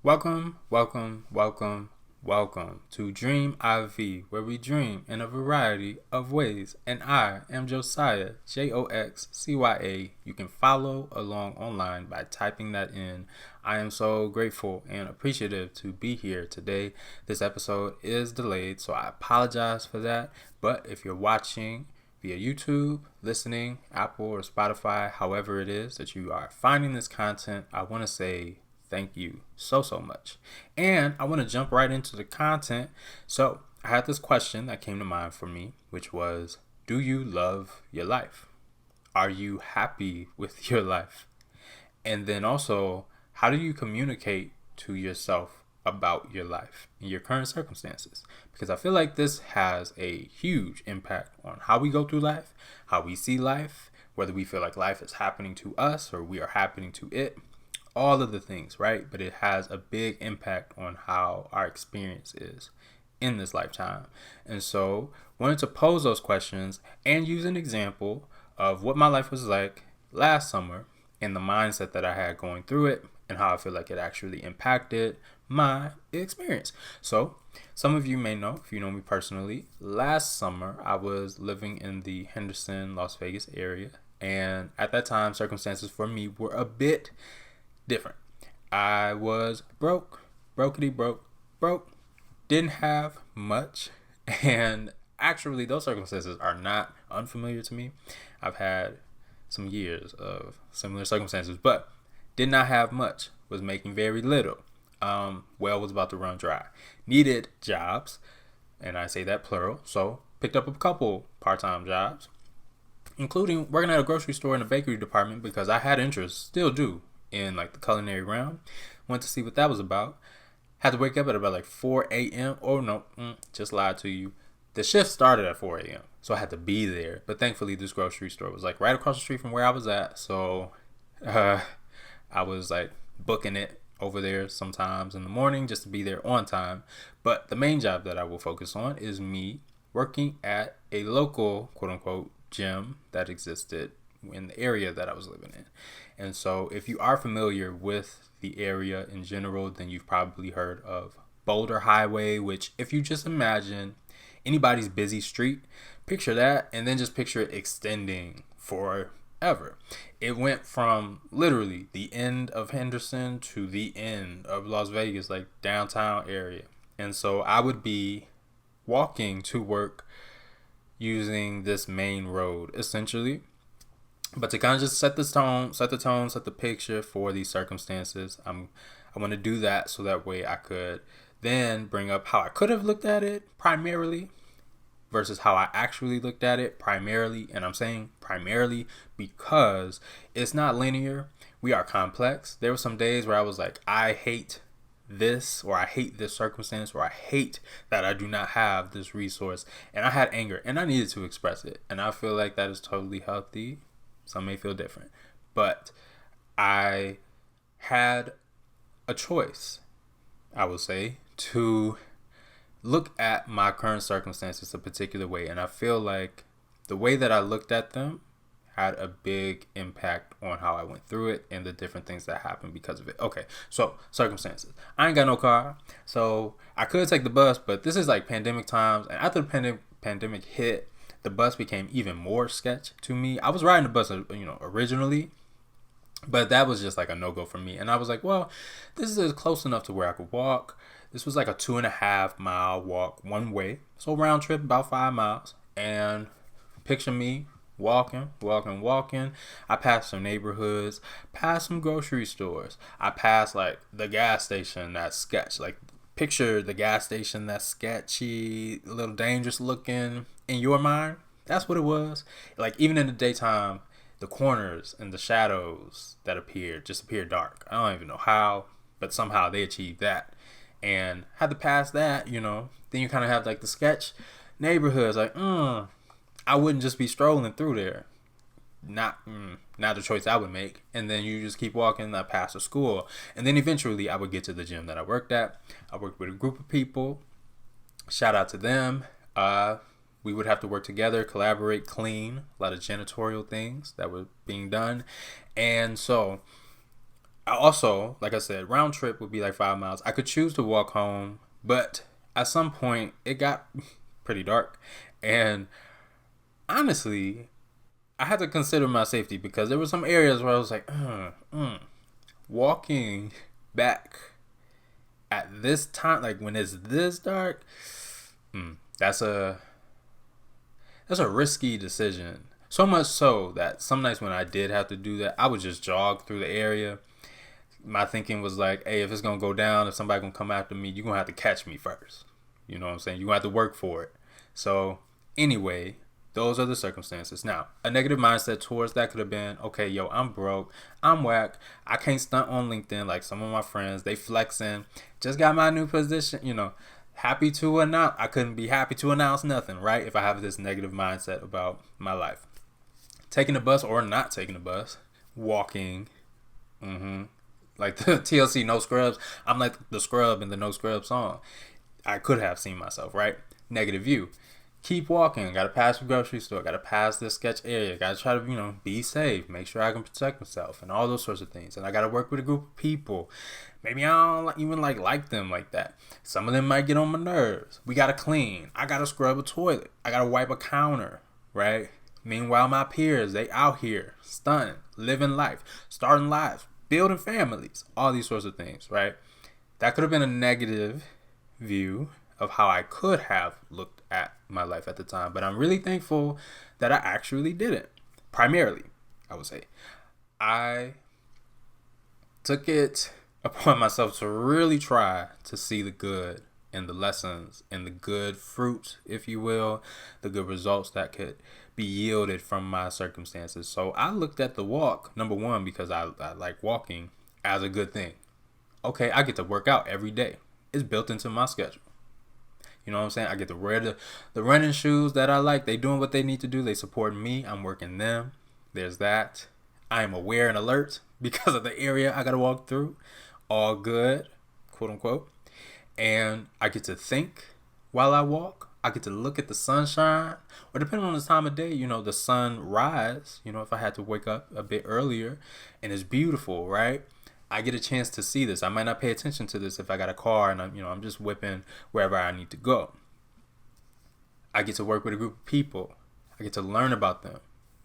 Welcome to DREAMiV, where we dream in a variety of ways. And I am Josiah, Joxcya. You can follow along online by typing that in. I am so grateful and appreciative to be here today. This episode is delayed, so I apologize for that. But if you're watching via YouTube, listening, Apple or Spotify, however it is that you are finding this content, I want to say thank you so much. And I want to jump right into the content. So I had this question that came to mind for me, which was, do you love your life? Are you happy with your life? And then also, how do you communicate to yourself about your life and your current circumstances? Because I feel like this has a huge impact on how we go through life, how we see life, whether we feel like life is happening to us or we are happening to it. All of the things, right? But it has a big impact on how our experience is in this lifetime. And so wanted to pose those questions and use an example of what my life was like last summer and the mindset that I had going through it and how I feel like it actually impacted my experience. So some of you may know, if you know me personally, last summer I was living in the Henderson, Las Vegas area. And at that time, circumstances for me were a bit different. I was broke, didn't have much, and actually those circumstances are not unfamiliar to me. I've had some years of similar circumstances, but did not have much, was making very little. Well was about to run dry. Needed jobs, and I say that plural, so picked up a couple part-time jobs, including working at a grocery store in the bakery department because I had interest, still do, in like the culinary realm. Went to see what that was about. Had to wake up at about like 4 a.m. Oh no, just lied to you. The shift started at 4 a.m. So I had to be there. But thankfully this grocery store was like right across the street from where I was at. So I was like booking it over there sometimes in the morning just to be there on time. But the main job that I will focus on is me working at a local quote unquote gym that existed in the area that I was living in. And so if you are familiar with the area in general, then you've probably heard of Boulder Highway, which if you just imagine anybody's busy street, picture that, and then just picture it extending forever. It went from literally the end of Henderson to the end of Las Vegas, like downtown area. And so I would be walking to work using this main road essentially. But to kind of just set the picture for these circumstances, I want to do that so that way I could then bring up how I could have looked at it primarily versus how I actually looked at it primarily. And I'm saying primarily because it's not linear. We are complex. There were some days where I was like, I hate this, or I hate this circumstance, or I hate that I do not have this resource. And I had anger and I needed to express it. And I feel like that is totally healthy. Some may feel different, but I had a choice, I would say, to look at my current circumstances a particular way. And I feel like the way that I looked at them had a big impact on how I went through it and the different things that happened because of it. Okay, so circumstances. I ain't got no car, so I could take the bus, but this is like pandemic times. And after the pandemic hit, the bus became even more sketch to me. I was riding the bus, originally, but that was just like a no-go for me. And I was like, well, this is close enough to where I could walk. This was like a 2.5 mile walk one way. So round trip, about 5 miles. And picture me walking. I passed some neighborhoods, passed some grocery stores. I passed like the gas station that's sketch. Like picture the gas station that's sketchy, a little dangerous looking in your mind. That's what it was. Like even in the daytime, the corners and the shadows that appeared just appear dark. I don't even know how, but somehow they achieved that. And had to pass that, then you kind of have like the sketch neighborhoods. Like, I wouldn't just be strolling through there. Not the choice I would make. And then you just keep walking. I pass a school, and then eventually I would get to the gym that I worked at. I worked with a group of people. Shout out to them. We would have to work together, collaborate, clean, a lot of janitorial things that were being done. And so I also, like I said, round trip would be like 5 miles. I could choose to walk home, but at some point it got pretty dark. And honestly, I had to consider my safety because there were some areas where I was like, walking back at this time, like when it's this dark, that's a risky decision. So much so that some nights when I did have to do that, I would just jog through the area. My thinking was like, hey, if it's gonna go down, if somebody gonna come after me, you're gonna have to catch me first. You know what I'm saying? You're gonna have to work for it. So anyway, those are the circumstances. Now, a negative mindset towards that could have been, okay, yo, I'm broke, I'm whack, I can't stunt on LinkedIn like some of my friends. They flexing, just got my new position, happy to announce. I couldn't be happy to announce nothing, right? If I have this negative mindset about my life. Taking the bus or not taking the bus, walking, like the TLC No Scrubs. I'm like the scrub in the No Scrubs song. I could have seen myself, right? Negative view. Keep walking. Got to pass the grocery store. Got to pass this sketch area. Got to try to, be safe. Make sure I can protect myself and all those sorts of things. And I got to work with a group of people. Maybe I don't even like them like that. Some of them might get on my nerves. We got to clean. I got to scrub a toilet. I got to wipe a counter, right? Meanwhile, my peers, they out here stunting, living life, starting lives, building families, all these sorts of things, right? That could have been a negative view of how I could have looked at my life at the time. But I'm really thankful that I actually didn't. Primarily, I would say. I took it upon myself to really try to see the good and the lessons and the good fruit, if you will, the good results that could be yielded from my circumstances. So I looked at the walk, number one, because I like walking, as a good thing. Okay, I get to work out every day. It's built into my schedule. You know what I'm saying? I get to wear the running shoes that I like. They doing what they need to do. They support me. I'm working them. There's that. I am aware and alert because of the area I got to walk through. All good, quote unquote. And I get to think while I walk. I get to look at the sunshine, or depending on the time of day, the sunrise, if I had to wake up a bit earlier, and it's beautiful, right? I get a chance to see this. I might not pay attention to this if I got a car and I'm just whipping wherever I need to go. I get to work with a group of people. I get to learn about them.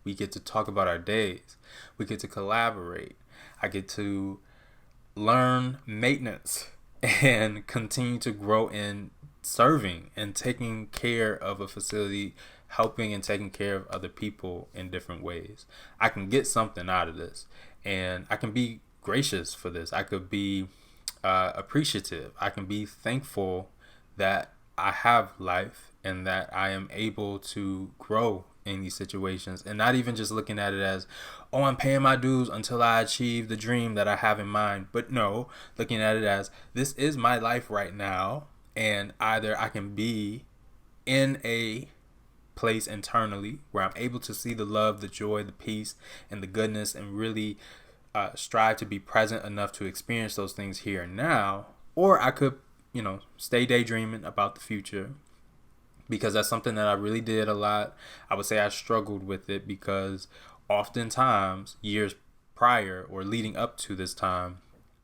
We get to talk about our days. We get to collaborate. I get to learn maintenance and continue to grow in serving and taking care of a facility, helping and taking care of other people in different ways. I can get something out of this, and I can be gracious for this. I could be appreciative. I can be thankful that I have life and that I am able to grow in these situations, and not even just looking at it as, oh, I'm paying my dues until I achieve the dream that I have in mind. But no, looking at it as, this is my life right now, and either I can be in a place internally where I'm able to see the love, the joy, the peace, and the goodness, and really strive to be present enough to experience those things here and now, or I could, stay daydreaming about the future, because that's something that I really did a lot. I would say I struggled with it because oftentimes years prior or leading up to this time,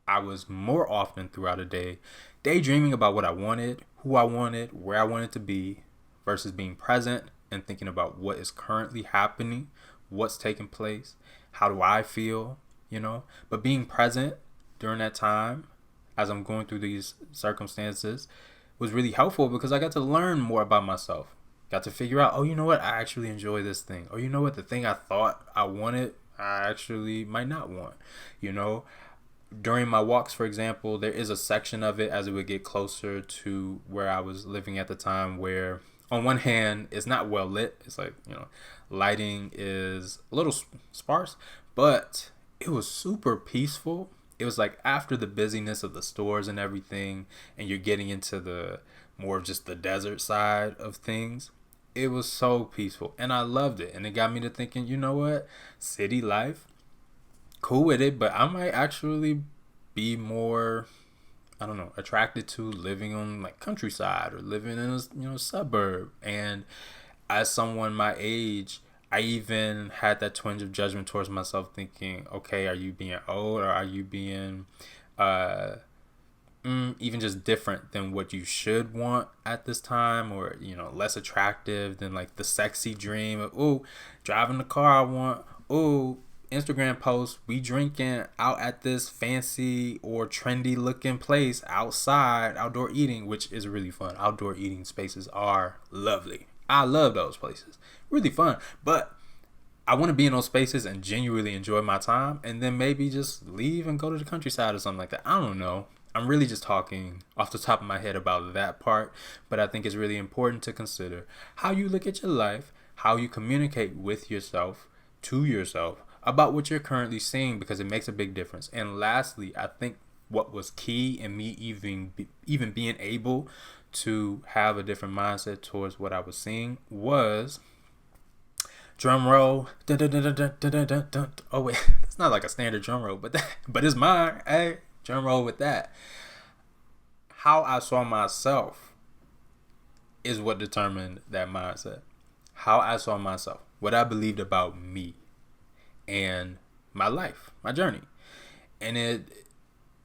I was more often throughout a day daydreaming about what I wanted, who I wanted, where I wanted to be, versus being present and thinking about what is currently happening, what's taking place, how do I feel, But being present during that time as I'm going through these circumstances was really helpful because I got to learn more about myself. Got to figure out, oh, you know what? I actually enjoy this thing. Or you know what? The thing I thought I wanted, I actually might not want, During my walks, for example, there is a section of it as it would get closer to where I was living at the time where, on one hand, it's not well lit. It's like, lighting is a little sparse, but it was super peaceful. It was like after the busyness of the stores and everything, and you're getting into the more of just the desert side of things. It was so peaceful, and I loved it. And it got me to thinking, you know what? City life, cool with it, but I might actually be more, attracted to living on like countryside or living in a suburb. And as someone my age, I even had that twinge of judgment towards myself, thinking, okay, are you being old, or are you being even just different than what you should want at this time, or less attractive than like the sexy dream of, ooh, driving the car I want, ooh, Instagram post, we drinking out at this fancy or trendy looking place outside, outdoor eating, which is really fun. Outdoor eating spaces are lovely. I love those places. Really fun. But I want to be in those spaces and genuinely enjoy my time, and then maybe just leave and go to the countryside or something like that. I don't know. I'm really just talking off the top of my head about that part, but I think it's really important to consider how you look at your life, how you communicate with yourself, to yourself, about what you're currently seeing, because it makes a big difference. And lastly, I think what was key in me even being able to have a different mindset towards what I was seeing was, drum roll. Oh wait, that's not like a standard drum roll, but it's mine. Hey, drum roll with that. How I saw myself is what determined that mindset. How I saw myself, what I believed about me and my life, my journey. And it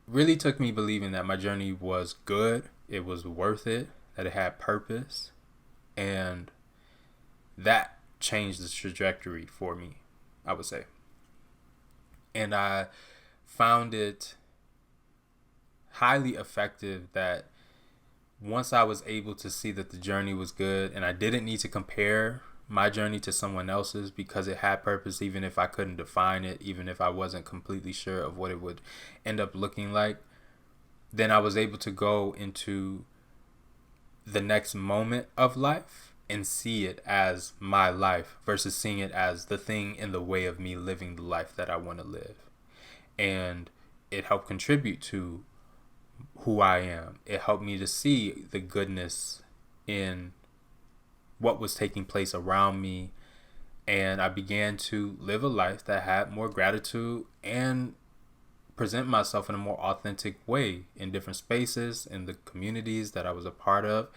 really took me believing that my journey was good, it was worth it, that it had purpose, and that changed the trajectory for me, I would say. And I found it highly effective that once I was able to see that the journey was good and I didn't need to compare my journey to someone else's because it had purpose, even if I couldn't define it, even if I wasn't completely sure of what it would end up looking like, then I was able to go into the next moment of life and see it as my life versus seeing it as the thing in the way of me living the life that I want to live. And it helped contribute to who I am. It helped me to see the goodness in what was taking place around me, and I began to live a life that had more gratitude and present myself in a more authentic way in different spaces, in the communities that I was a part of.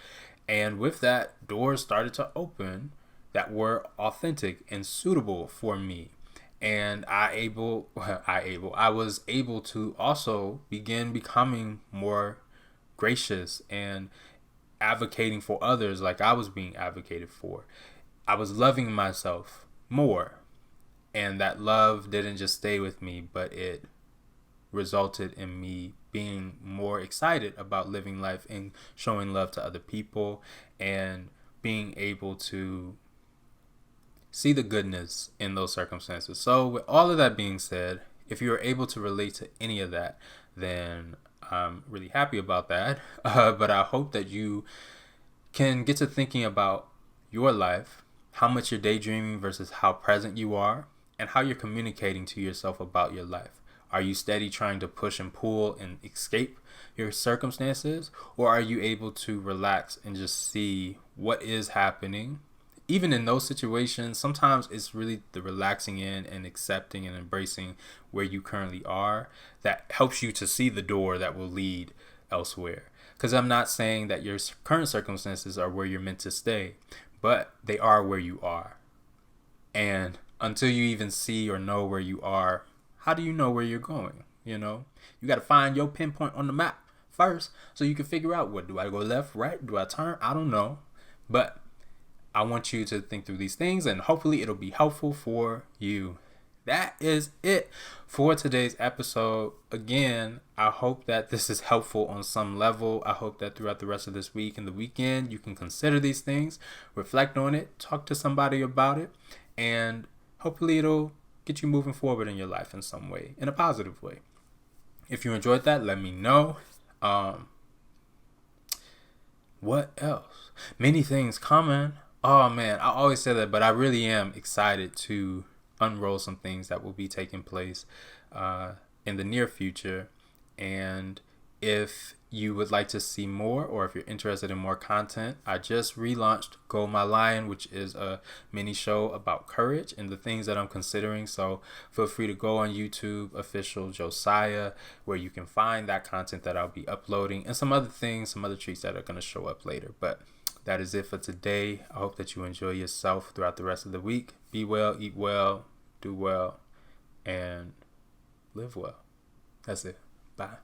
And with that, doors started to open that were authentic and suitable for me. And I was able to also begin becoming more gracious and advocating for others like I was being advocated for. I was loving myself more. And that love didn't just stay with me, but it resulted in me being more excited about living life and showing love to other people and being able to see the goodness in those circumstances. So with all of that being said, if you're able to relate to any of that, then I'm really happy about that. But I hope that you can get to thinking about your life, how much you're daydreaming versus how present you are, and how you're communicating to yourself about your life. Are you steady trying to push and pull and escape your circumstances? Or are you able to relax and just see what is happening? Even in those situations, sometimes it's really the relaxing in and accepting and embracing where you currently are that helps you to see the door that will lead elsewhere. Because I'm not saying that your current circumstances are where you're meant to stay, but they are where you are. And until you even see or know where you are, how do you know where you're going? You got to find your pinpoint on the map first so you can figure out, what do I go left, right? Do I turn? I don't know. But I want you to think through these things, and hopefully it'll be helpful for you. That is it for today's episode. Again, I hope that this is helpful on some level. I hope that throughout the rest of this week and the weekend, you can consider these things, reflect on it, talk to somebody about it, and hopefully it'll get you moving forward in your life in some way, in a positive way. If you enjoyed that, let me know. What else? Many things coming. Oh man, I always say that, but I really am excited to unroll some things that will be taking place in the near future. And if you would like to see more, or if you're interested in more content, I just relaunched Go My Lion, which is a mini show about courage and the things that I'm considering. So feel free to go on YouTube, official Josiah, where you can find that content that I'll be uploading, and some other things, some other treats that are going to show up later. But that is it for today. I hope that you enjoy yourself throughout the rest of the week. Be well, eat well, do well, and live well. That's it. Bye.